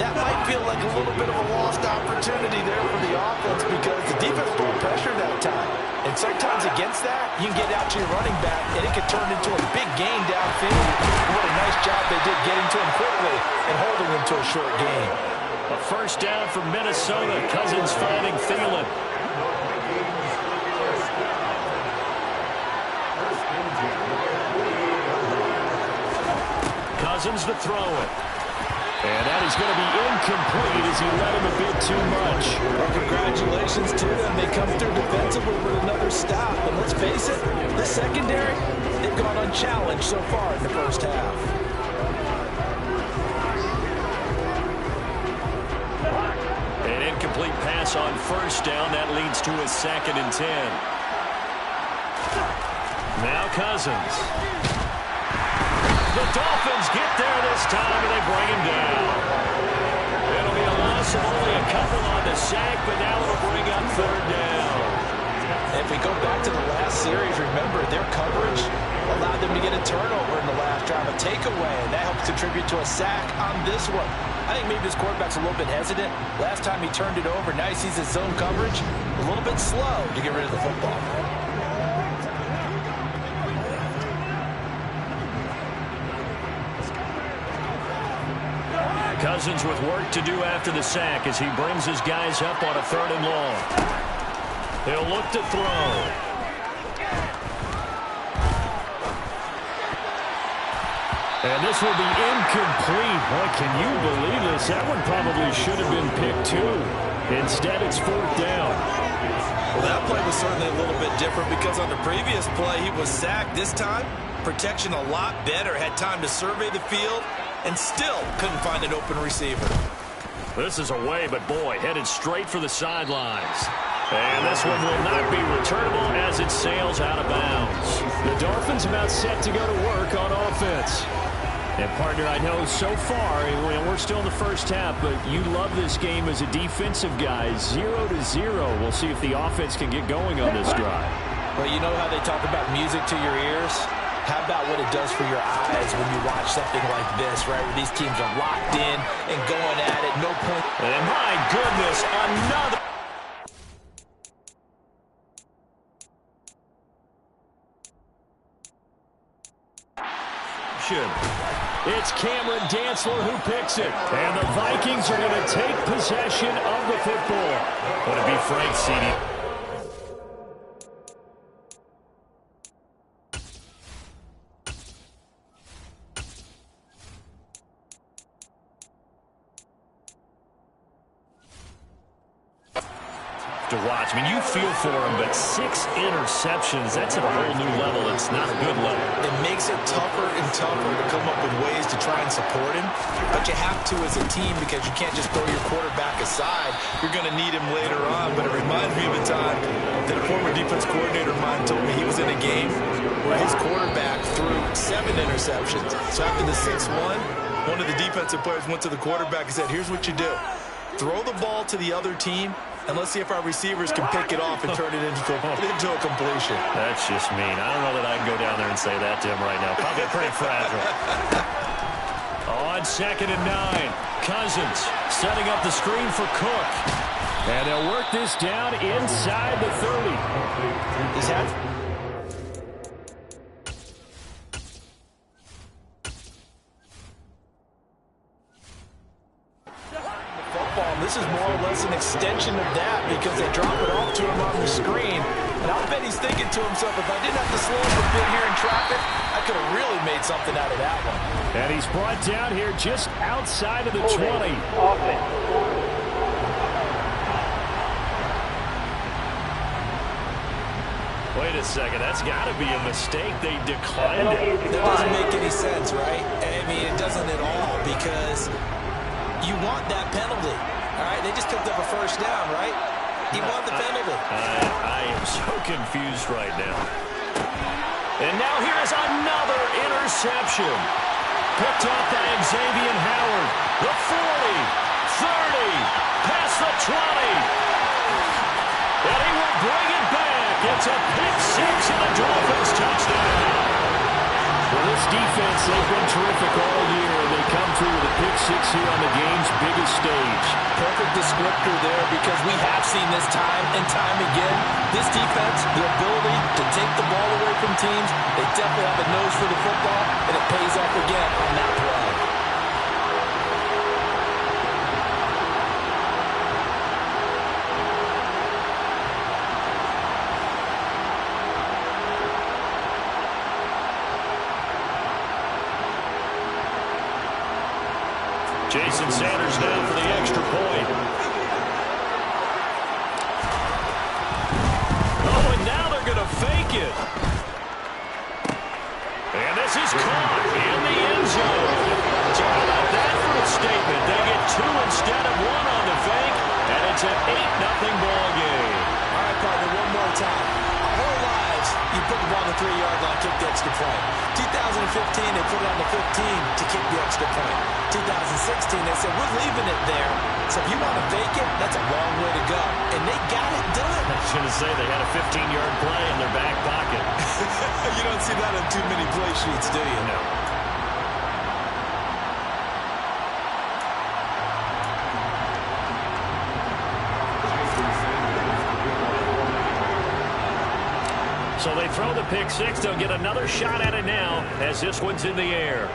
that might feel like a little bit of a lost opportunity there for the offense because the defense pulled pressure that time. And sometimes against that, you can get out to your running back, and it can turn into a big gain downfield. What a nice job they did getting to him quickly and holding him to a short gain. A first down for Minnesota. Cousins finding Thielen. Cousins to throw it. And that is going to be incomplete as he led him a bit too much. Well, congratulations to them. They come through defensively with another stop. But let's face it, the secondary, they've gone unchallenged so far in the first half. An incomplete pass on first down. That leads to a 2nd and 10. Now Cousins. The Dolphins get there this time, and they bring him down. It'll be a loss of only a couple on the sack, but now it'll bring up 3rd down. If we go back to the last series, remember, their coverage allowed them to get a turnover in the last drive, a takeaway, and that helps contribute to a sack on this one. I think maybe this quarterback's a little bit hesitant. Last time he turned it over, now he sees his zone coverage a little bit slow to get rid of the football. Cousins with work to do after the sack as he brings his guys up on a 3rd and long. He'll look to throw. And this will be incomplete. Boy, can you believe this? That one probably should have been picked too. Instead, it's 4th down. Well, that play was certainly a little bit different because on the previous play, he was sacked. This time, protection a lot better. Had time to survey the field and still couldn't find an open receiver. This is away, but boy, headed straight for the sidelines. And this one will not be returnable as it sails out of bounds. The Dolphins about set to go to work on offense. And, partner, I know so far, we're still in the first half, but you love this game as a defensive guy. 0-0. We'll see if the offense can get going on this drive. Well, you know how they talk about music to your ears? How about what it does for your eyes when you watch something like this, right? Where these teams are locked in and going at it, no point. And my goodness, another. It's Cameron Dantzler who picks it. And the Vikings are going to take possession of the football. Would it be Frank Cini? To watch. I mean, you feel for him, but 6 interceptions, that's at a whole new level. It's not a good level. It makes it tougher and tougher to come up with ways to try and support him, but you have to as a team because you can't just throw your quarterback aside. You're going to need him later on, but it reminds me of a time that a former defense coordinator of mine told me he was in a game where his quarterback threw 7 interceptions. So after the 6-1, one of the defensive players went to the quarterback and said, here's what you do. Throw the ball to the other team, and let's see if our receivers can pick it off and turn it into a completion. That's just mean. I don't know that I can go down there and say that to him right now. Probably pretty fragile. On 2nd and 9, Cousins setting up the screen for Cook. And they'll work this down inside the 30. Is that... This is more or less an extension of that because they drop it off to him on the screen. And I'll bet he's thinking to himself, if I didn't have to slow up a bit here in traffic, I could have really made something out of that one. And he's brought down here just outside of the 20. Wait a second, that's got to be a mistake. They declined it. That doesn't make any sense, right? I mean, it doesn't at all because you want that penalty. All right, they just picked up a first down, right? You want the penalty. I am so confused right now. And now here is another interception. Picked up by Xavier Howard. The 40, 30, past the 20. And he will bring it back. It's a pick-6 and a Dolphins touchdown. Well, this defense, they've been terrific all year. They come through with a pick-6 here on the game's biggest stage. Perfect descriptor there, because we have seen this time and time again. This defense, their ability to take the ball away from teams, they definitely have a nose for the football, and it pays off again on that play. Jason Sanders down for the extra point. Oh, and now they're going to fake it. And this is caught in the end zone. So how about that for a statement? They get two instead of one on the fake, and it's an 8-0 ball game. All right, partner, one more time. Our whole lives, you put the ball on the 3-yard line, kick the extra point. 2015, they put it on the 15 to kick the extra point. 2016, they said, we're leaving it there. So if you want to fake it, that's a long way to go. And they got it done. I was going to say they had a 15-yard play in their back pocket. You don't see that on too many play sheets, do you? No. So they throw the pick six. They'll get another shot at it now as this one's in the air.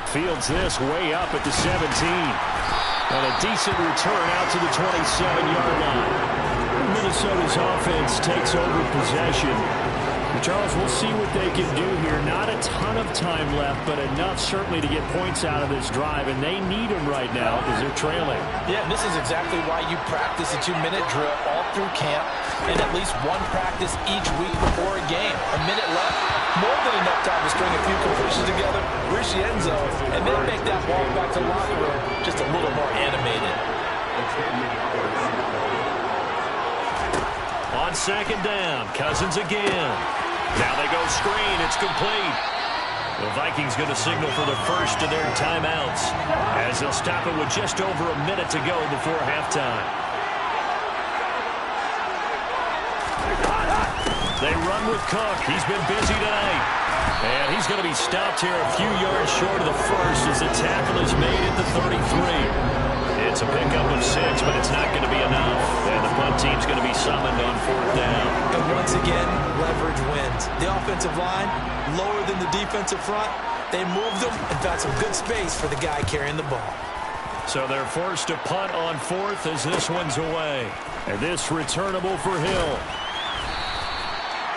Fields this way up at the 17. And a decent return out to the 27-yard line. Minnesota's offense takes over possession. Charles, we'll see what they can do here. Not a ton of time left, but enough certainly to get points out of this drive, and they need them right now because they're trailing. Yeah, and this is exactly why you practice a 2-minute drill all through camp and at least one practice each week before a game. A minute left, more than enough time to string a few completions together, reach the end zone, and then make that walk back to the locker room just a little more animated. On second down, Cousins again. Now they go screen. It's complete. The Vikings going to signal for the first of their timeouts as they'll stop it with just over a minute to go before halftime. They run with Cook. He's been busy tonight. And he's going to be stopped here a few yards short of the first as the tackle is made at the 33. It's a pickup of 6, but it's not going to be enough. And the punt team's going to be summoned on fourth down. And once again, leverage wins. The offensive line, lower than the defensive front. They moved them and found some good space for the guy carrying the ball. So they're forced to punt on fourth as this one's away. And this returnable for Hill.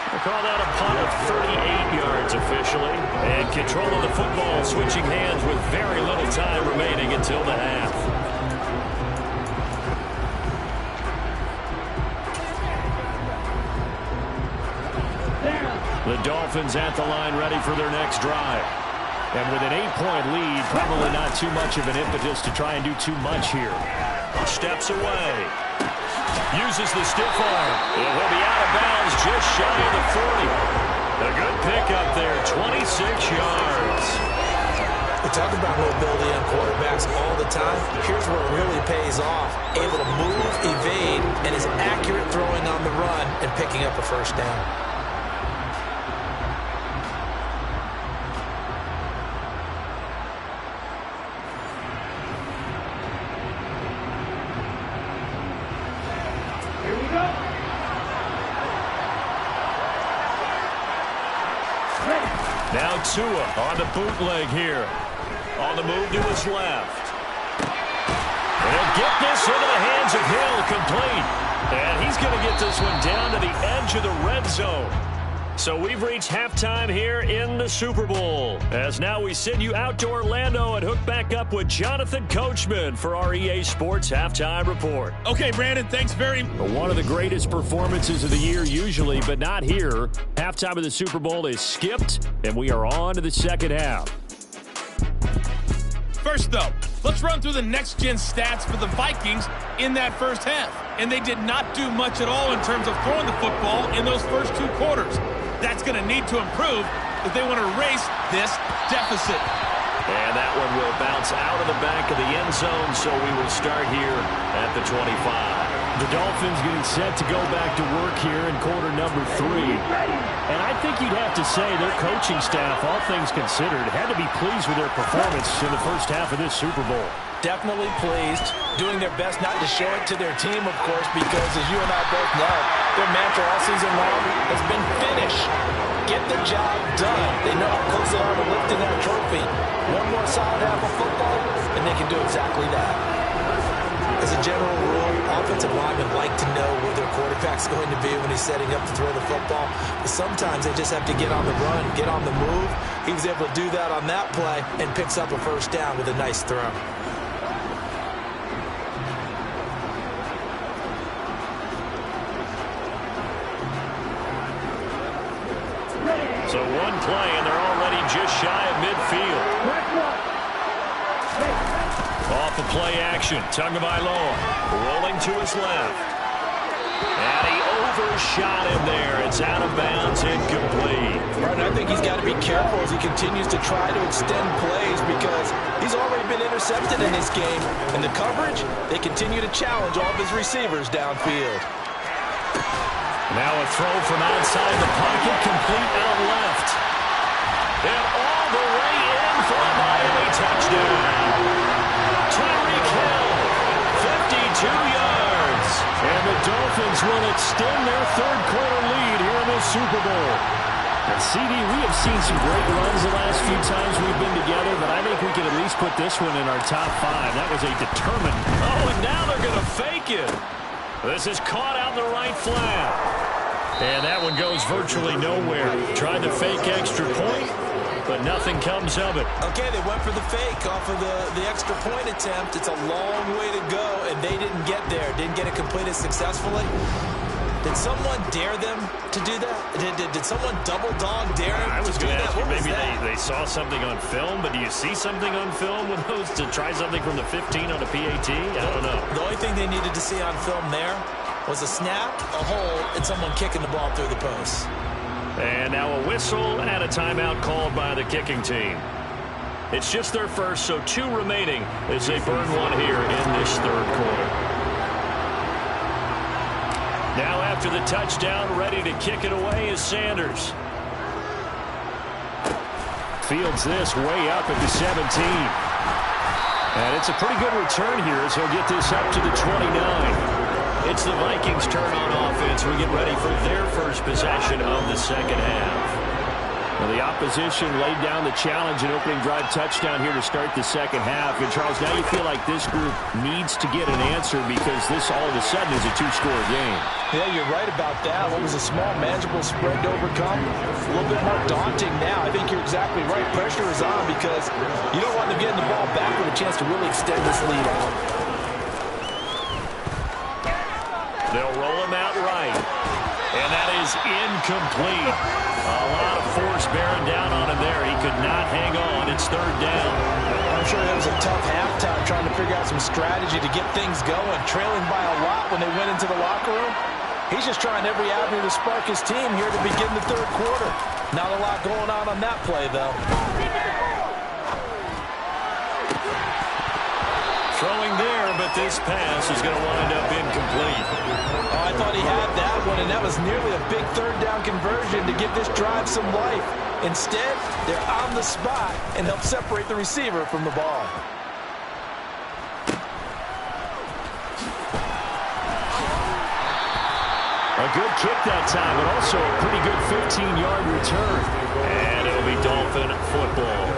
We'll call that a punt of 38 yards officially. And control of the football switching hands with very little time remaining until the half. The Dolphins at the line ready for their next drive. And with an 8-point lead, probably not too much of an impetus to try and do too much here. Steps away. Uses the stiff arm. It will be out of bounds just shy of the 40. A good pickup there, 26 yards. We talk about mobility on quarterbacks all the time. Here's where it really pays off. Able to move, evade, and is accurate throwing on the run and picking up a first down. Now Tua on the bootleg here. On the move to his left. And he'll get this into the hands of Hill, complete. And he's going to get this one down to the edge of the red zone. So we've reached halftime here in the Super Bowl. As now we send you out to Orlando and hook back up with Jonathan Coachman for our EA Sports Halftime Report. Okay, Brandon, thanks very much. One of the greatest performances of the year usually, but not here. Halftime of the Super Bowl is skipped, and we are on to the second half. First, though, let's run through the next-gen stats for the Vikings in that first half. And they did not do much at all in terms of throwing the football in those first two quarters. That's going to need to improve if they want to erase this deficit. And that one will bounce out of the back of the end zone, so we will start here at the 25. The Dolphins getting set to go back to work here in quarter number 3. And I think you'd have to say their coaching staff, all things considered, had to be pleased with their performance in the first half of this Super Bowl. Definitely pleased, doing their best not to show it to their team, of course, because as you and I both know, their mantra all season long has been finish. Get the job done. They know how close they are to lifting that trophy. One more solid half of football, and they can do exactly that. As a general rule, offensive linemen like to know where their quarterback's going to be when he's setting up to throw the football. But sometimes they just have to get on the run, get on the move. He was able to do that on that play and picks up a first down with a nice throw. So one play, and they're already just shy of midfield. Off of play action, Tagovailoa rolling to his left. And he overshot him there. It's out of bounds, incomplete. Right, I think he's got to be careful as he continues to try to extend plays because he's already been intercepted in this game. And the coverage, they continue to challenge all of his receivers downfield. Now a throw from outside the pocket, complete out left. And all the way in for a Miami touchdown. Tyreek Hill, 52 yards. And the Dolphins will extend their third-quarter lead here in the Super Bowl. And CD, we have seen some great runs the last few times we've been together, but I think we can at least put this one in our top 5. That was a determined. Oh, and now they're going to fake it. This is caught out in the right flat. And that one goes virtually nowhere. Tried to fake extra point, but nothing comes of it. Okay, they went for the fake off of the extra point attempt. It's a long way to go, and they didn't get there. Didn't get it completed successfully. Did someone dare them to do that? Did someone double dog dare them I was to do going to that? ask you, What was maybe that? they saw something on film, but do you see something on film with those to try something from the 15 on a PAT? I don't know. The only thing they needed to see on film there was a snap, a hole, and someone kicking the ball through the post. And now a whistle and a timeout called by the kicking team. It's just their first, so 2 remaining as they burn one here in this third quarter. Now after the touchdown, ready to kick it away is Sanders. Fields this way up at the 17. And it's a pretty good return here as he'll get this up to the 29. It's the Vikings' turn on offense. We get ready for their first possession of the second half. Well, the opposition laid down the challenge and opening drive touchdown here to start the second half. And, Charles, now you feel like this group needs to get an answer because this all of a sudden is a 2-score game. Yeah, you're right about that. What was a small, manageable spread to overcome, a little bit more daunting now. I think you're exactly right. Pressure is on because you don't want them getting the ball back with a chance to really extend this lead out. They'll roll him out right. And that is incomplete. A lot of force bearing down on him there. He could not hang on. It's third down. I'm sure that was a tough halftime trying to figure out some strategy to get things going. Trailing by a lot when they went into the locker room. He's just trying every avenue to spark his team here to begin the third quarter. Not a lot going on that play, though. Throwing there, but this pass is going to wind up incomplete. Oh, I thought he had that one, and that was nearly a big third down conversion to give this drive some life. Instead, they're on the spot and help separate the receiver from the ball. A good kick that time, but also a pretty good 15-yard return. And it'll be Dolphin football.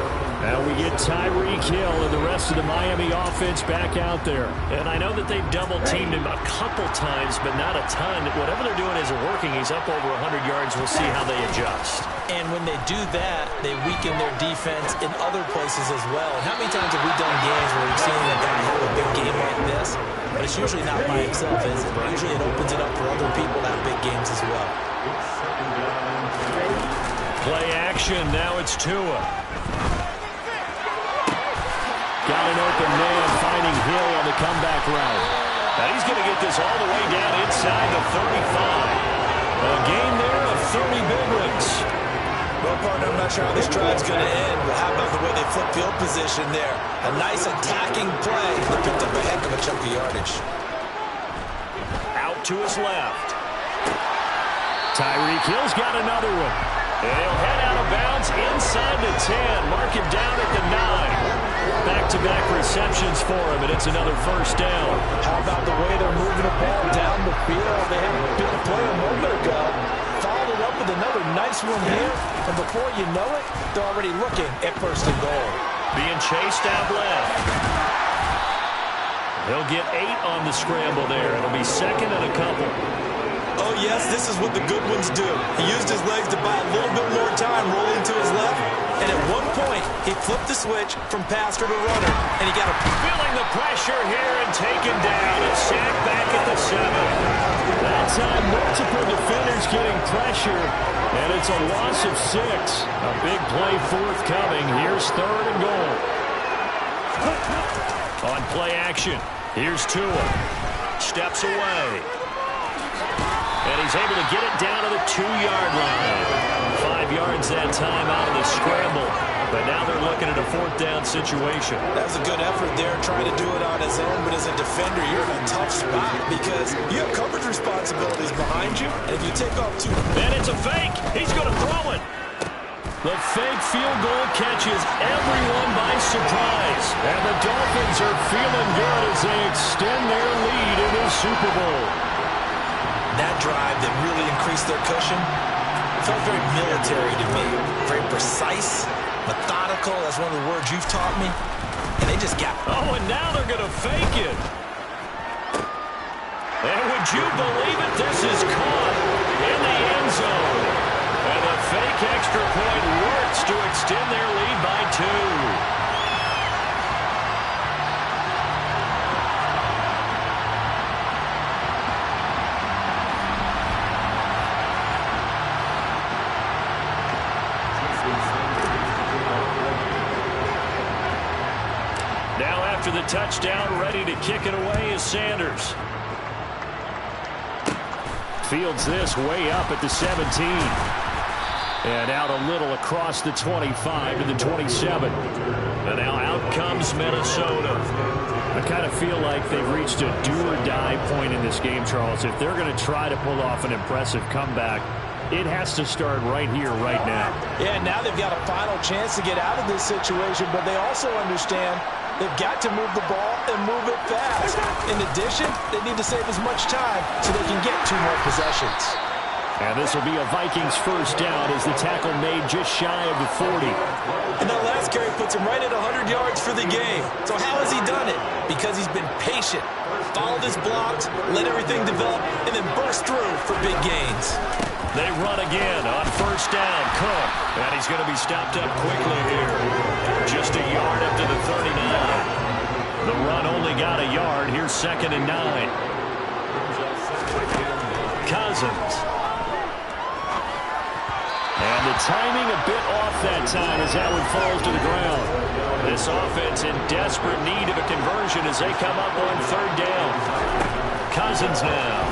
Now we get Tyreek Hill and the rest of the Miami offense back out there. And I know that they've double-teamed him a couple times, but not a ton. Whatever they're doing isn't working. He's up over 100 yards. We'll see how they adjust. And when they do that, they weaken their defense in other places as well. And how many times have we done games where we've seen a guy have a big game like this? But it's usually not by himself, is it? Usually it opens it up for other people to have big games as well. Play action. Now it's Tua. Got an open man, finding Hill on the comeback route. Now he's going to get this all the way down inside the 35. A gain there of 30 big ones. Well, partner, I'm not sure how this drive's going to end, but how about the way they flip field position there? A nice attacking play. They picked up a heck of a chunk of yardage. Out to his left. Tyreek Hill's got another one. And he'll head out of bounds inside the 10. Mark it down at the 9. back-to-back receptions for him, and it's another first down. How about the way they're moving the ball down the field? They had a big play a moment ago. Followed up with another nice one here, and before you know it, they're already looking at first and goal. Being chased out left. He'll get 8 on the scramble there. It'll be second and a couple. Oh, yes, this is what the good ones do. He used his legs to buy a little bit more time rolling to his left, and at one point, he flipped the switch from passer to runner, and he got a... Feeling the pressure here and taken down. A sack back at the 7. That time, multiple defenders getting pressure, and it's a loss of 6. A big play forthcoming. Here's third and goal. On play action, here's Tua. Steps away. And he's able to get it down to the 2-yard line. 5 yards that time out of the scramble. But now they're looking at a 4th down situation. That was a good effort there, trying to do it on his own. But as a defender, you're in a tough spot because you have coverage responsibilities behind you. And if you take off 2... And it's a fake. He's going to throw it. The fake field goal catches everyone by surprise. And the Dolphins are feeling good as they extend their lead in the Super Bowl. That drive that really increased their cushion felt very military to me. Very precise, methodical. That's one of the words you've taught me. And they just got... Oh, and now they're going to fake it. And would you believe it? This is caught in the end zone. And the fake extra point works to extend their lead by 2. Now after the touchdown, ready to kick it away is Sanders. Fields this way up at the 17. And out a little across the 25 to the 27. And now out comes Minnesota. I kind of feel like they've reached a do-or-die point in this game, Charles. If they're going to try to pull off an impressive comeback, it has to start right here, right now. Yeah, now they've got a final chance to get out of this situation, but they also understand they've got to move the ball and move it fast. In addition, they need to save as much time so they can get 2 more possessions. And this will be a Vikings first down as the tackle made just shy of the 40. And that last carry puts him right at 100 yards for the game. So how has he done it? Because he's been patient, followed his blocks, let everything develop, and then burst through for big gains. They run again on first down. Cook. And he's going to be stopped up quickly here. Just a yard up to the 39. The run only got a yard. Here's second and 9. Cousins. And the timing a bit off that time as that one falls to the ground. This offense in desperate need of a conversion as they come up on third down. Cousins now.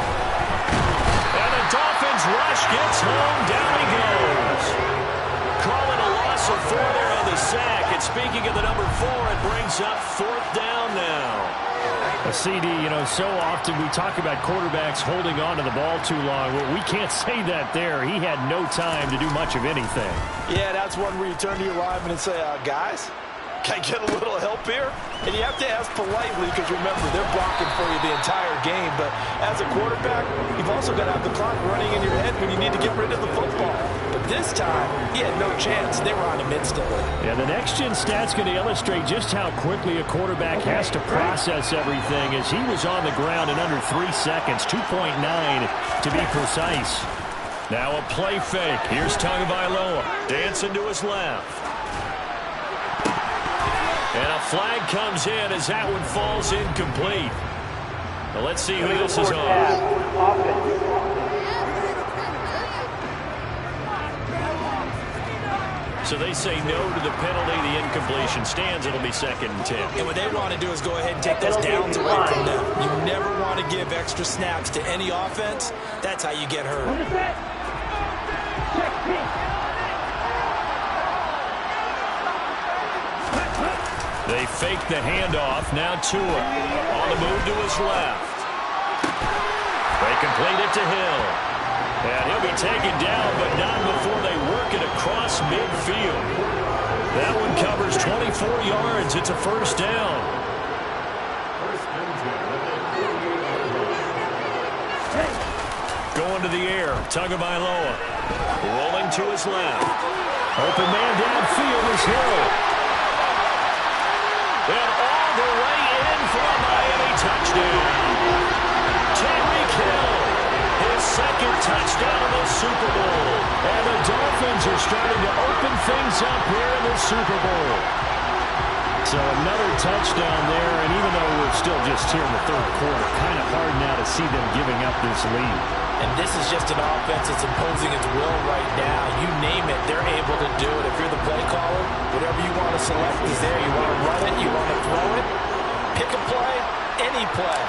And the Dolphins rush gets home. Down he goes. Calling a loss of 4 there on the sack. And speaking of the number 4, it brings up 4th down now. A CD, so often we talk about quarterbacks holding on to the ball too long. Well, we can't say that there. He had no time to do much of anything. Yeah, that's one where you turn to your lineman and say, guys, can I get a little help here? And you have to ask politely because, remember, they're blocking for you the entire game. But as a quarterback, you've also got to have the clock running in your head when you need to get rid of the football. But this time, he had no chance. They were on him instantly. Yeah, the next-gen stat's going to illustrate just how quickly a quarterback has to process everything as he was on the ground in under 3 seconds, 2.9 to be precise. Now a play fake. Here's Tagovailoa dancing to his left. And a flag comes in as that one falls incomplete. Well, let's see who this is on. So they say no to the penalty. The incompletion stands. It'll be second and 10. And what they want to do is go ahead and take those downs away from them. You never want to give extra snaps to any offense. That's how you get hurt. They fake the handoff. Now Tua on the move to his left. They complete it to Hill. And he'll be taken down, but not before they work it across midfield. That one covers 24 yards. It's a first down. Going to the air. Tagovailoa. Rolling to his left. Open man downfield is Hill. And all the way in for a Miami touchdown. Tyreek Hill. His second touchdown of the Super Bowl. And the Dolphins are starting to open things up here in the Super Bowl. So another touchdown there, and even though we're still just here in the third quarter, kind of hard now to see them giving up this lead. And this is just an offense that's imposing its will right now. You name it, they're able to do it. If you're the play caller, whatever you want to select is there. You want to run it, you want to throw it, pick a play, any play.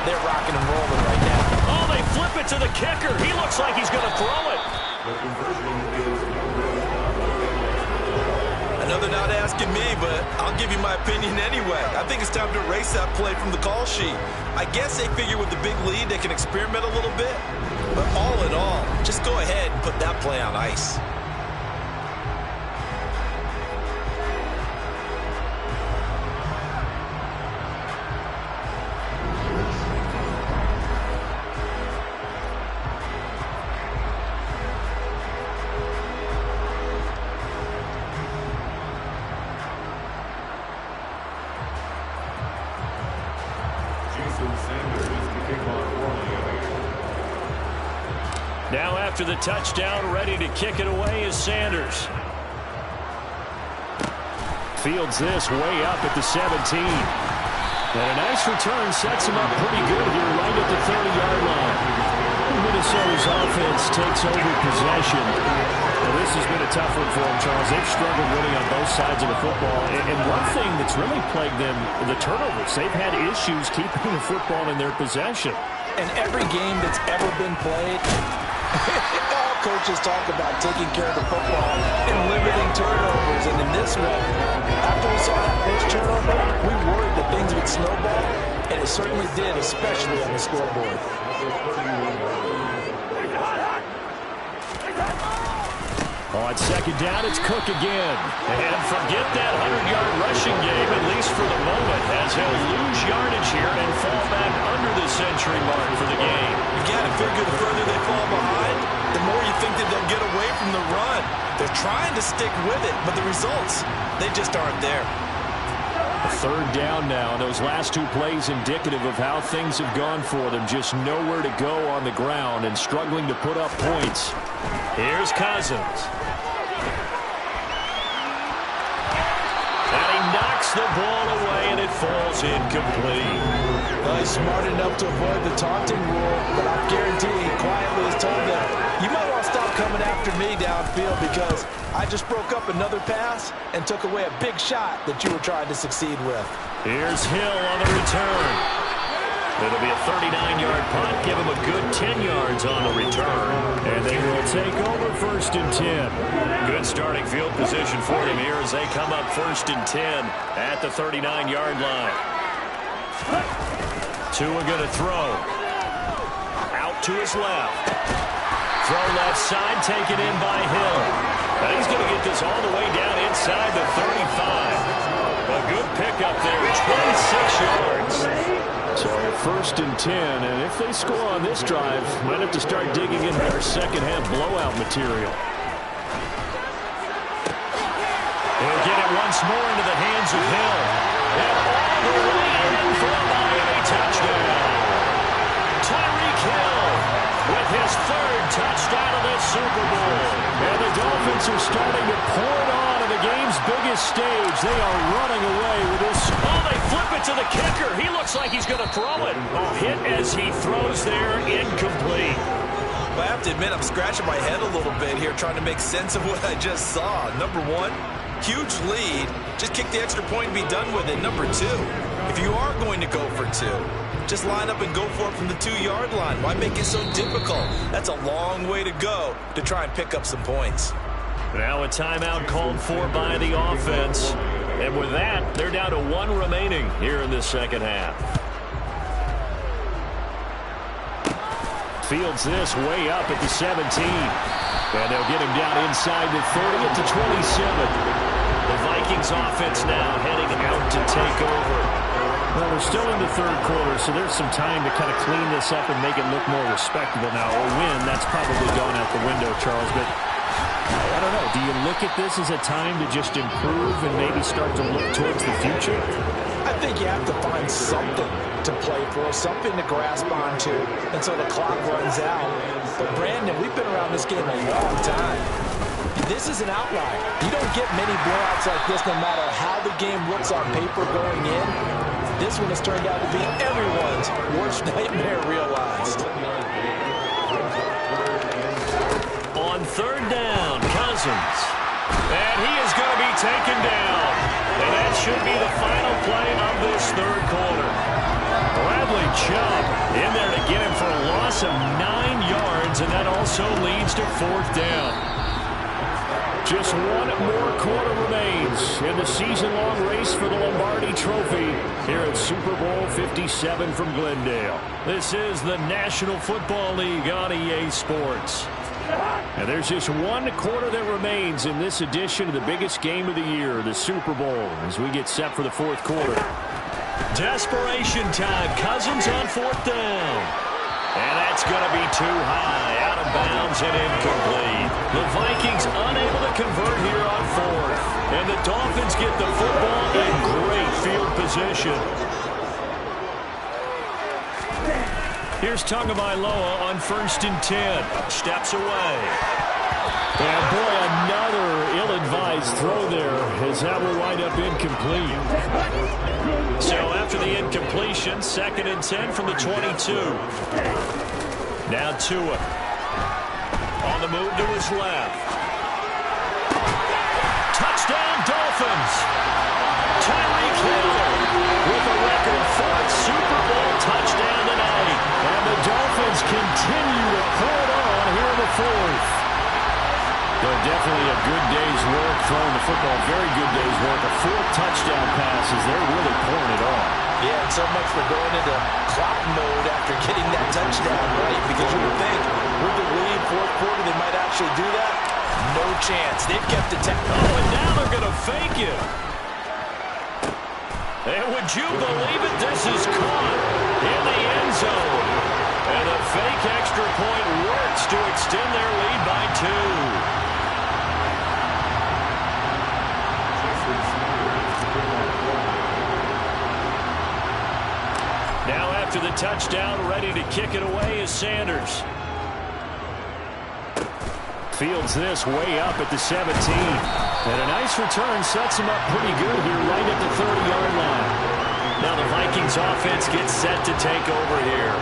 They're rocking and rolling right now. Oh, they flip it to the kicker. He looks like he's going to throw it. I know they're not asking me, but I'll give you my opinion anyway. I think it's time to erase that play from the call sheet. I guess they figure with the big lead they can experiment a little bit. But all in all, just go ahead and put that play on ice. Now after the touchdown, ready to kick it away is Sanders. Fields this way up at the 17. And a nice return sets him up pretty good here right at the 30-yard line. Minnesota's offense takes over possession. Well, this has been a tough one for them, Charles. They've struggled winning on both sides of the football. And one thing that's really plagued them, the turnovers. They've had issues keeping the football in their possession. And every game that's ever been played, all coaches talk about taking care of the football and limiting turnovers. And in this one, after we saw that first turnover, we worried that things would snowball, and it certainly did, especially on the scoreboard. On second down, it's Cook again. And forget that 100-yard rushing game, at least for the moment, as he'll lose yardage here and fall back under the century mark for the game. You got to figure the further they fall behind, the more you think that they'll get away from the run. They're trying to stick with it, but the results, they just aren't there. A third down now. Those last two plays indicative of how things have gone for them. Just nowhere to go on the ground and struggling to put up points. Here's Cousins. And he knocks the ball away, and it falls incomplete. He's smart enough to avoid the taunting rule, but I guarantee he quietly has told them, you might want to stop coming after me downfield because I just broke up another pass and took away a big shot that you were trying to succeed with. Here's Hill on the return. It'll be a 39-yard punt. Give him a good 10 yards on the return. And they will take over 1st and 10. Good starting field position for them here as they come up 1st and 10 at the 39-yard line. Tua going to throw. Out to his left. Throw left side, taken in by Hill. And he's going to get this all the way down inside the 35. A good pickup there, 26 yards. So 1st and 10, and if they score on this drive, might have to start digging into their second-half blowout material. He'll get it once more into the hands of Hill. And all the way in for a Miami touchdown. Tyreek Hill with his 3rd touchdown of the Super Bowl. And the Dolphins are starting to pour it on to the game's biggest stage. They are running away with this. Oh, they flip it to the kicker. He looks like he's going to throw it. Oh, hit as he throws there, incomplete. But I have to admit, I'm scratching my head a little bit here trying to make sense of what I just saw. Number one, huge lead. Just kick the extra point and be done with it. Number two, if you are going to go for two, just line up and go for it from the 2-yard line. Why make it so difficult? That's a long way to go to try and pick up some points. Now a timeout called for by the offense. And with that, they're down to 1 remaining here in the second half. Fields this way up at the 17. And they'll get him down inside the 30 at the 27. The Vikings offense now heading out to take over. Well, we're still in the third quarter, so there's some time to kind of clean this up and make it look more respectable now. A win, that's probably gone out the window, Charles, but I don't know. Do you look at this as a time to just improve and maybe start to look towards the future? I think you have to find something to play for, something to grasp onto until the clock runs out. But, Brandon, we've been around this game a long time. This is an outlier. You don't get many blowouts like this no matter how the game looks on paper going in. This one has turned out to be everyone's worst nightmare realized. On third down, Cousins. And he is going to be taken down. And that should be the final play of this third quarter. Bradley Chubb in there to get him for a loss of 9 yards, and that also leads to fourth down. Just one more quarter remains in the season-long race for the Lombardi Trophy here at Super Bowl 57 from Glendale. This is the National Football League on EA Sports. And there's just one quarter that remains in this edition of the biggest game of the year, the Super Bowl, as we get set for the fourth quarter. Desperation time. Cousins on fourth down. And that's going to be too high, out of bounds and incomplete. The Vikings unable to convert here on fourth. And the Dolphins get the football in great field position. Here's Tagovailoa on 1st and 10. Steps away. And boy, another ill-advised throw there as that will wind up incomplete. So after the incompletion, 2nd and 10 from the 22. Now Tua. On the move to his left. Touchdown Dolphins. Tyreek Hill with a record 4th Super Bowl touchdown tonight. And the Dolphins continue to pour it on here in the fourth. They're definitely a good day's work throwing the football. Very good day's work. A 4th touchdown passes. They're really pouring it on. Yeah, and so much for going into clock mode after getting that touchdown right, because you would think with the lead, fourth quarter, they might actually do that. No chance. They've kept it. Oh, and now they're going to fake it. And would you believe it? This is caught in the end zone. And a fake extra point works to extend their lead by 2. Now after the touchdown, ready to kick it away is Sanders. Fields this way up at the 17. And a nice return sets him up pretty good here right at the 30-yard line. Now the Vikings offense gets set to take over here.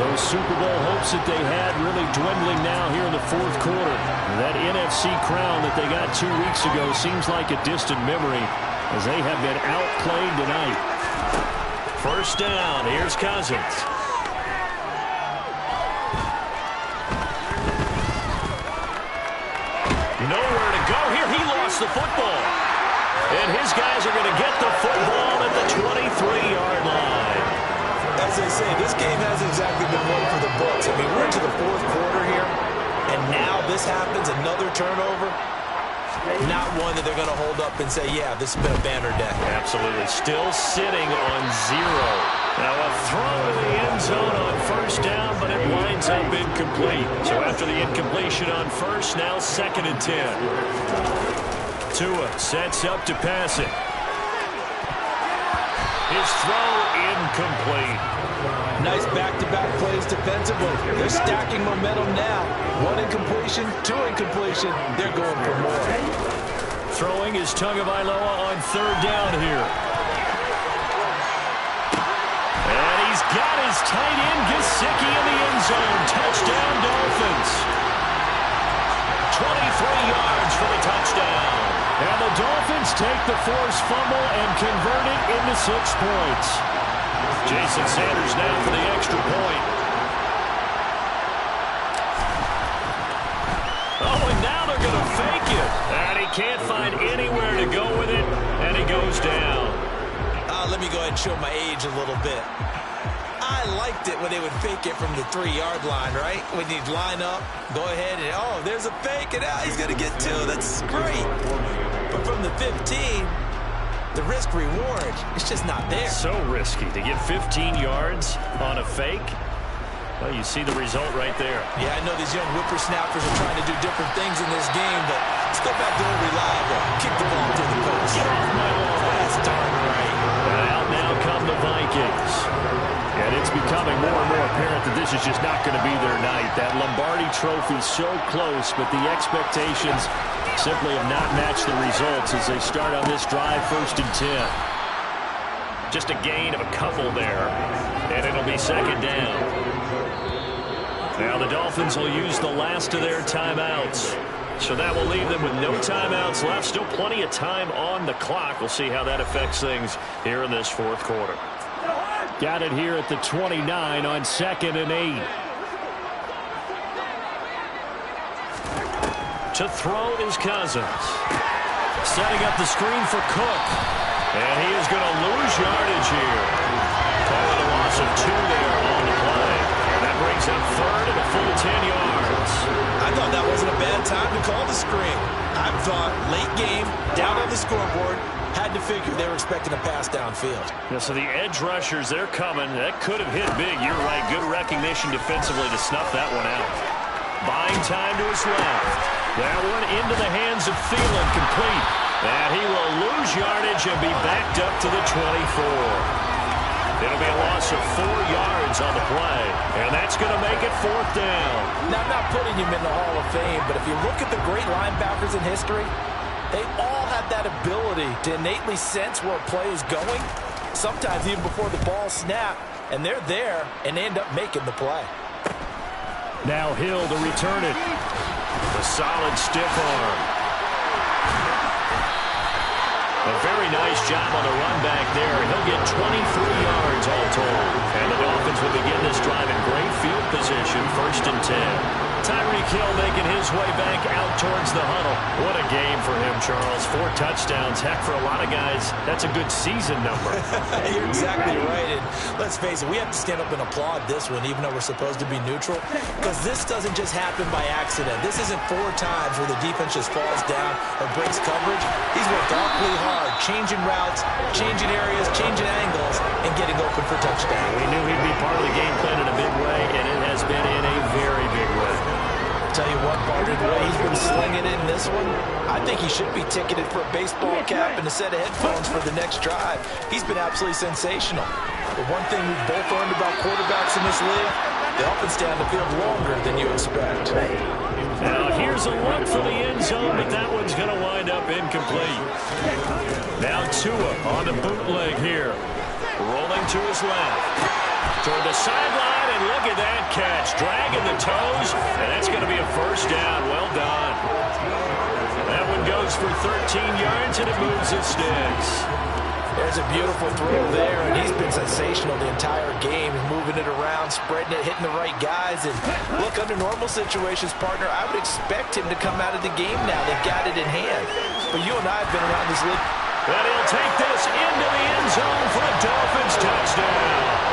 Those Super Bowl hopes that they had really dwindling now here in the fourth quarter. That NFC crown that they got 2 weeks ago seems like a distant memory as they have been outplayed tonight. First down, here's Cousins. Nowhere to go here. He lost the football. And his guys are going to get the football at the 23-yard line. As they say, this game hasn't exactly been one for the books. I mean, we're into the fourth quarter here, and now this happens, another turnover. Not one that they're going to hold up and say, yeah, this has been a banner day. Absolutely. Still sitting on 0. Now a throw to the end zone on first down, but it winds up incomplete. So after the incompletion on first, now 2nd and 10. Tua sets up to pass it. His throw incomplete. Nice back-to-back plays defensively. They're stacking momentum now. 1 incompletion, 2 incompletion. They're going for more. Throwing is Tagovailoa on 3rd down here. And he's got his tight end Gesicki in the end zone. Touchdown Dolphins. 23 yards for the touchdown. And the Dolphins take the forced fumble and convert it into 6 points. Jason Sanders now for the extra point. Oh, and now they're going to fake it. And he can't find anywhere to go with it, and he goes down. Let me go ahead and show my age a little bit. I I liked it when they would fake it from the 3-yard line, right? When you'd line up, go ahead, and, oh, there's a fake, and he's going to get 2. That's great. But from the 15, the risk-reward, it's just not there. So risky to get 15 yards on a fake. Well, you see the result right there. Yeah, I know these young whippersnappers are trying to do different things in this game, but let's go back to old reliable. Kick the ball through the post. Get off my lawn. That's darn right. And out now come the Vikings. And it's becoming more and more apparent that this is just not going to be their night. That Lombardi trophy so close, but the expectations simply have not matched the results as they start on this drive, 1st and 10. Just a gain of a couple there, and it'll be 2nd down. Now the Dolphins will use the last of their timeouts. So that will leave them with no timeouts left. Still plenty of time on the clock. We'll see how that affects things here in this 4th quarter. Got it here at the 29 on 2nd and 8. To throw is Cousins. Setting up the screen for Cook. And he is going to lose yardage here. Call it a loss of 2 there on the play. And that brings up 3rd and a full 10 yards. I thought that wasn't a bad time to call the screen. I thought late game, down on the scoreboard, had to figure they were expecting a pass downfield. Yeah, so the edge rushers, they're coming. That could have hit big. You're right. Good recognition defensively to snuff that one out. Buying time to his left. That one into the hands of Thielen, complete. And he will lose yardage and be backed up to the 24. It'll be a loss of 4 yards on the play. And that's going to make it 4th down. Now, I'm not putting him in the Hall of Fame, but if you look at the great linebackers in history, they all have that ability to innately sense where a play is going, sometimes even before the ball snapped, and they're there and they end up making the play. Now Hill to return it. A solid stiff arm. A very nice job on the run back there. He'll get 23 yards all told. And the Dolphins will begin this drive in great field position, 1st and 10. Tyreek Hill making his way back out towards the huddle. What a game for him, Charles. 4 touchdowns. Heck, for a lot of guys, that's a good season number. You're exactly right. And let's face it, we have to stand up and applaud this one, even though we're supposed to be neutral, because this doesn't just happen by accident. This isn't 4 times where the defense just falls down or breaks coverage. He's worked awfully hard, changing routes, changing areas, changing angles, and getting open for touchdown. We knew he'd be part of the game plan in a big way, and it has been in a very big way. Tell you what, partner, the way he's been slinging in this one, I think he should be ticketed for a baseball cap and a set of headphones for the next drive. He's been absolutely sensational. The one thing we've both learned about quarterbacks in this league, they often stay on the field longer than you expect. Now here's a look for the end zone, but that one's going to wind up incomplete. Now Tua on the bootleg here. Rolling to his left. Toward the sideline, and look at that catch. Dragging the toes, and that's going to be a 1st down. Well done. That one goes for 13 yards, and it moves the sticks. There's a beautiful throw there, and he's been sensational the entire game, moving it around, spreading it, hitting the right guys. And look, under normal situations, partner, I would expect him to come out of the game now. They've got it in hand. But you and I have been around this league. And he'll take this into the end zone for a Dolphins touchdown.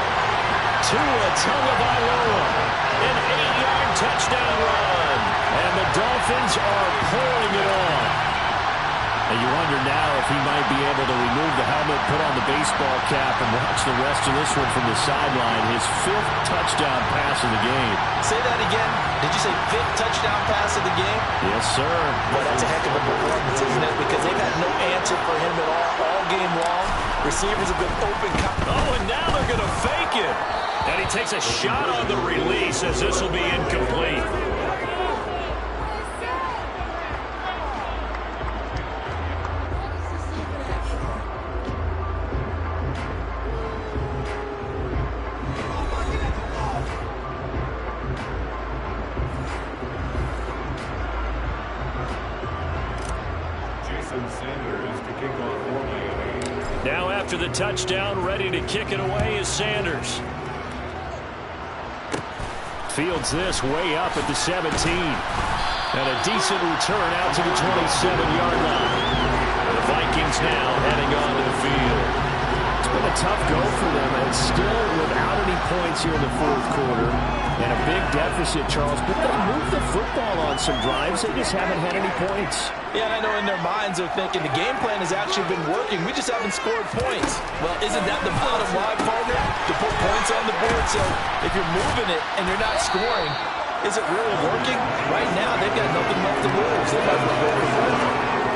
Tua Tagovailoa, an 8-yard touchdown run. And the Dolphins are pouring it on. And you wonder now if he might be able to remove the helmet, put on the baseball cap, and watch the rest of this one from the sideline. His 5th touchdown pass of the game. Say that again. Did you say 5th touchdown pass of the game? Yes, sir. Well, that's a heck of a performance, isn't it? Because they've had no answer for him at all game long. Receivers have been open. Oh, and now they're going to fake it. And he takes a shot on the release as this will be incomplete. Now after the touchdown, ready to kick it away is Sanders. Fields this way up at the 17. And a decent return out to the 27-yard line. The Vikings now heading onto the field. It's been a tough go for them, and still without any points here in the fourth quarter and a big deficit, Charles, but they move the football on some drives. They just haven't had any points. Yeah, and I know in their minds they're thinking the game plan has actually been working. We just haven't scored points. Well, isn't that the bottom line, partner? To put points on the board. So if you're moving it and you're not scoring, is it really working? Right now, they've got nothing left to lose. They might as well go for it.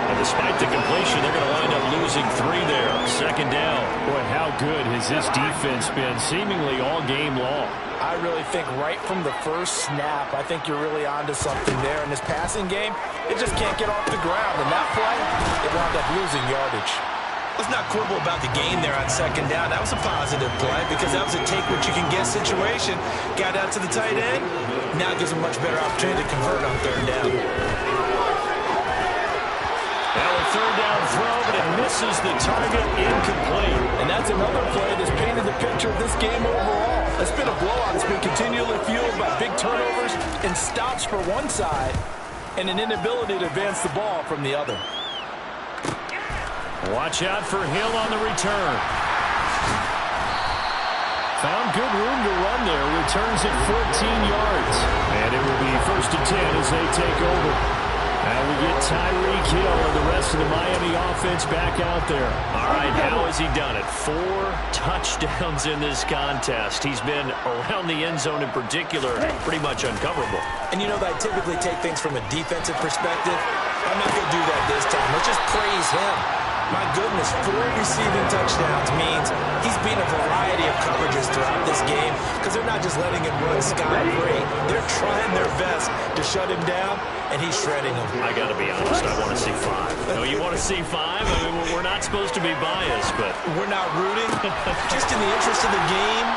And despite the completion, they're going to wind up losing 3 there. Second down. Boy, how good has this defense been seemingly all game long? I really think right from the first snap, I think you're really onto something there. In this passing game, it just can't get off the ground. And that play, it wound up losing yardage. Let's not quibble about the gain there on second down. That was a positive play because that was a take-what-you-can-get situation. Got out to the tight end. Now it gives them a much better opportunity to convert on third down. Now a third down throw, but it misses the target, incomplete. And that's another play that's painted the picture of this game overall. It's been a blowout. It's been continually fueled by big turnovers and stops for one side and an inability to advance the ball from the other. Watch out for Hill on the return. Found good room to run there. Returns it 14 yards. And it will be 1st and 10 as they take over. And we get Tyreek Hill and the rest of the Miami offense back out there. All right, how has he done it? 4 touchdowns in this contest. He's been around the end zone in particular, pretty much uncoverable. And you know that I typically take things from a defensive perspective. I'm not going to do that this time. Let's just praise him. My goodness, 4 receiving touchdowns means he's beat a variety of coverages throughout this game because they're not just letting him run sky-free. They're trying their best to shut him down, and he's shredding them. I got to be honest, I want to see 5. No, you want to see 5? I mean, we're not supposed to be biased, but... We're not rooting. Just in the interest of the game,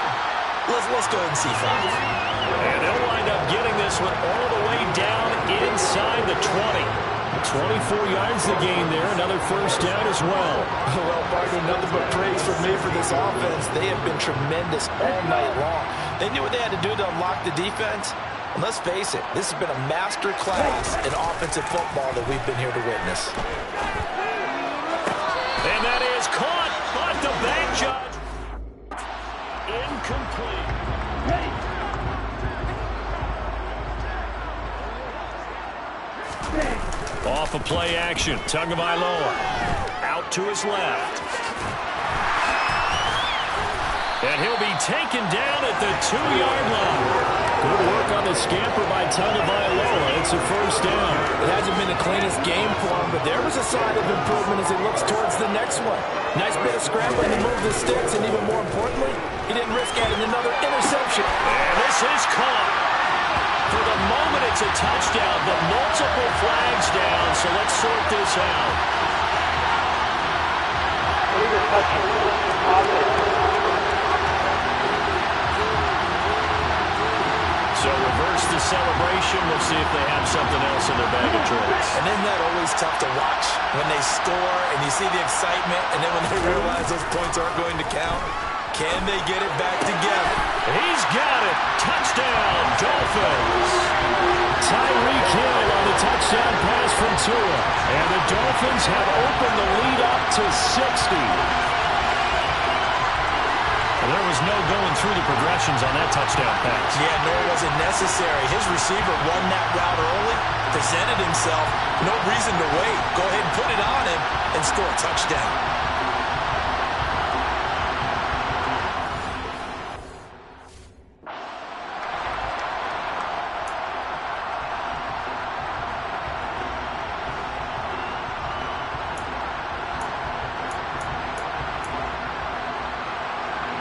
let's go ahead and see 5. And they'll wind up getting this one all the way down inside the 20. 24 yards the gain there. Another first down as well. Well, partner, nothing but praise from me for this offense. They have been tremendous all night long. They knew what they had to do to unlock the defense. And let's face it, this has been a master class in offensive football that we've been here to witness. And that is caught by the bank judge. Incomplete. Off a play action. Tagovailoa out to his left. And he'll be taken down at the 2-yard line. Good work on the scamper by Tagovailoa. It's a first down. It hasn't been the cleanest game for him, but there was a sign of improvement as he looks towards the next one. Nice bit of scrambling to move the sticks, and even more importantly, he didn't risk adding another interception. And this is caught. For the moment, it's a touchdown, but multiple flags down, so let's sort this out. So reverse the celebration. We'll see if they have something else in their bag of tricks. And isn't that always tough to watch when they score and you see the excitement, and then when they realize those points aren't going to count? Can they get it back together? He's got it. Touchdown, Dolphins. Tyreek Hill on the touchdown pass from Tua. And the Dolphins have opened the lead up to 60. Well, there was no going through the progressions on that touchdown pass. Yeah, nor was it necessary. His receiver won that route early, presented himself. No reason to wait. Go ahead and put it on him and score a touchdown.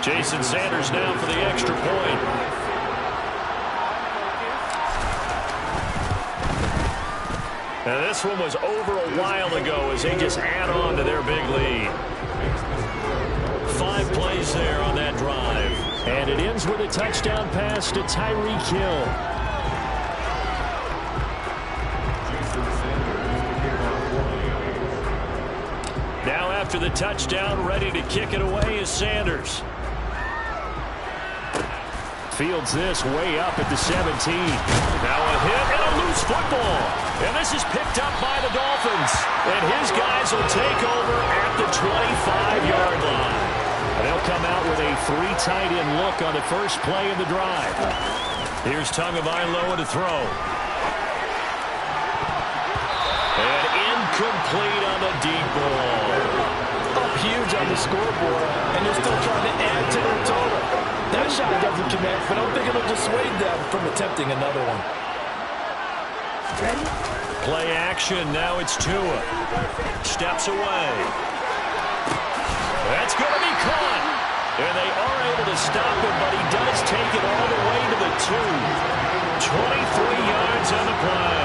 Jason Sanders now for the extra point. Now this one was over a while ago as they just add on to their big lead. 5 plays there on that drive. And it ends with a touchdown pass to Tyreek Hill. Now after the touchdown, ready to kick it away is Sanders. Fields this way up at the 17. Now a hit and a loose football. And this is picked up by the Dolphins. And his guys will take over at the 25-yard line. And they'll come out with a 3 tight end look on the first play of the drive. Here's Tagovailoa to throw. And incomplete on the deep ball. Up huge on the scoreboard, and they're still trying to add to their total. That shot doesn't connect, but I don't think it'll dissuade them from attempting another one. Play action. Now it's Tua. Steps away. That's going to be caught. And they are able to stop him, but he does take it all the way to the 2. 23 yards on the play.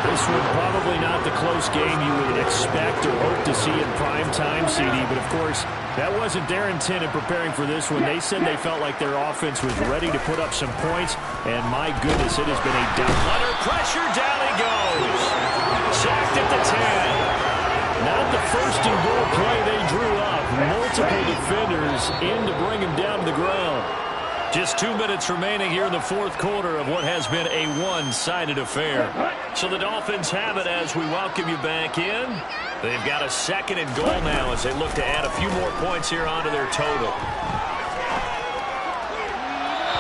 This one probably not the close game you would expect or hope to see in prime time, CD. But, of course, that wasn't their intent in preparing for this one. They said they felt like their offense was ready to put up some points. And, my goodness, it has been a down. Under pressure, down he goes. Sacked at the 10. Not the first and goal play they drew up. Multiple defenders in to bring him down to the ground. Just 2 minutes remaining here in the fourth quarter of what has been a one-sided affair. So the Dolphins have it as we welcome you back in. They've got a second and goal now as they look to add a few more points here onto their total.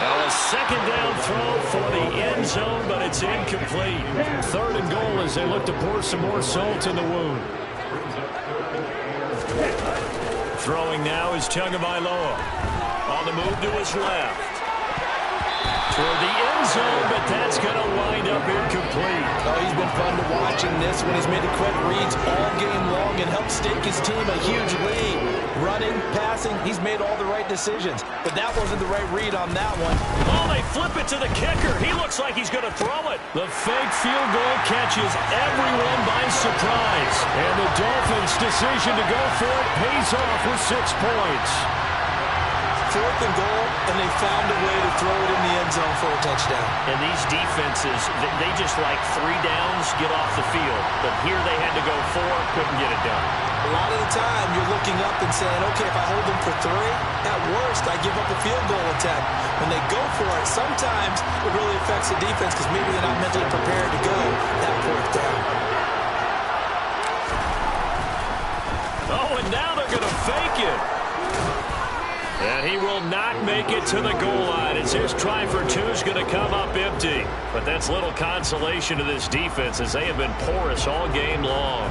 Now a second down throw for the end zone, but it's incomplete. Third and goal as they look to pour some more salt in the wound. Throwing now is Tagovailoa. On the move to his left. Toward the end zone, but that's going to wind up incomplete. Oh, he's been fun to watch in this one. He's made the quick reads all game long and helped stake his team a huge lead. Running, passing, he's made all the right decisions. But that wasn't the right read on that one. Oh, they flip it to the kicker. He looks like he's going to throw it. The fake field goal catches everyone by surprise. And the Dolphins' decision to go for it pays off with 6 points. Fourth and goal, and they found a way to throw it in the end zone for a touchdown. And these defenses, they just like 3 downs, get off the field. But here they had to go 4, couldn't get it done. A lot of the time, you're looking up and saying, okay, if I hold them for 3, at worst, I give up a field goal attempt. When they go for it, sometimes it really affects the defense because maybe they're not mentally prepared to go that 4th down. Oh, and now they're going to fake it. And he will not make it to the goal line as his try for 2 is going to come up empty. But that's little consolation to this defense as they have been porous all game long.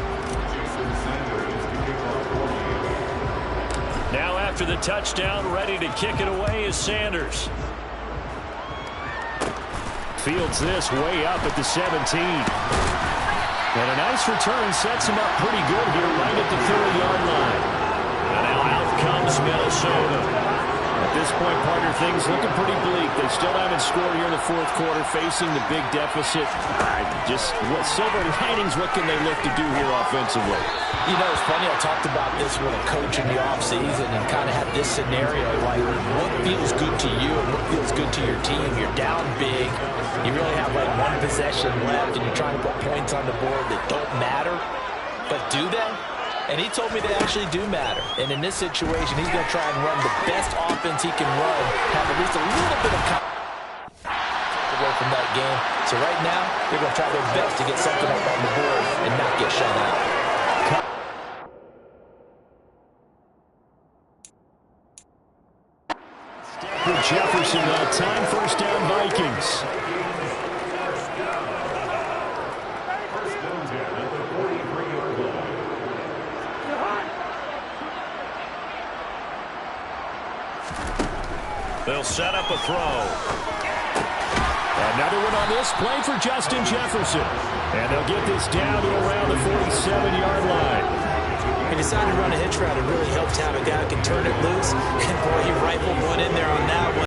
Now after the touchdown, ready to kick it away is Sanders. Fields this way up at the 17. And a nice return sets him up pretty good here right at the 30-yard line. And now out comes Minnesota. At this point, partner, things looking pretty bleak. They still haven't scored here in the fourth quarter, facing the big deficit. Just what silver linings, what can they look to do here offensively? You know, it's funny, I talked about this with a coach in the offseason and kind of had this scenario, like what feels good to you and what feels good to your team. You're down big. You really have like 1 possession left, and you're trying to put points on the board that don't matter. But do they? And he told me they actually do matter. And in this situation, he's going to try and run the best offense he can run, have at least a little bit of away from that game. So right now, they're going to try their best to get something up on the board and not get shut out. With Jefferson, time first down Vikings. They'll set up a throw. Another one on this play for Justin Jefferson. And they'll get this down to around the 47-yard line. He decided to run a hitch route. It really helped to have a guy who can turn it loose. And boy, he rifled one in there on that one.